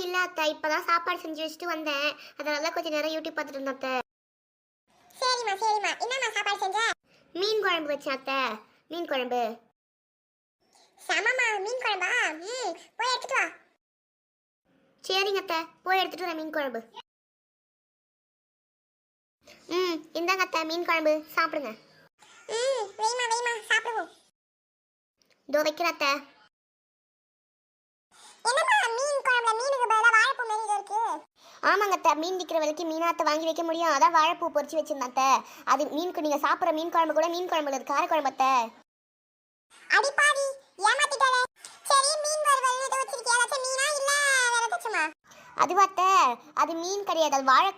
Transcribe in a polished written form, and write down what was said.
இல்ல அத்தை, இப்பதான் சாப்பாடு செஞ்சு வச்சுட்டு வந்தேன். அதனால கொஞ்சம் நேரம் யூடியூப் பார்த்துட்டு இருந்தேன் அத்தை. சரிம்மா சரிம்மா, என்னம்மா சாப்பாடு செஞ்ச? மீன் குழம்பு வச்சேன் அத்தை. மீன் குழம்பு. சமமா மீன் குழம்பா? போய் எடுத்துட்டு வா. சரிங்க அத்தை, போய் எடுத்துட்டு வரேன் மீன் குழம்பு. இந்தாங்க அத்தை மீன் குழம்பு, சாப்பிடுங்க. வெய்மா வெய்மா, சாப்பிடுவோம். இதோ வைக்கிற அத்தை. என்னம்மா மீன் குழம்புல மீனுக்கு பதிலா வாழைப்பூ மாதிரி இருக்கு? ஆமாங்க அத்தை, மீன் விற்கிற விலைக்கு மீனாத்தை வாங்கி வைக்க முடியும், அதான் வாழைப்பூ பொரிச்சு வச்சிருந்தேன் அத்தை. அது மீனுக்கு நீங்க சாப்பிட்ற மீன் குழம்பு கூட மீன் குழம்புல இருக்கு, கார குழம்பு அத்தை. அடிப்பாவி, ஏமாத்திட்டாளே. சரி, மீன் வறுவல் ஏதோ வச்சிருக்கியா? ஏதாச்சும் மீனா இல்ல வேற ஏதாச்சுமா? அதுவா அத்தை, அது மீன் கிடையாது, அது வாழைக்காய்.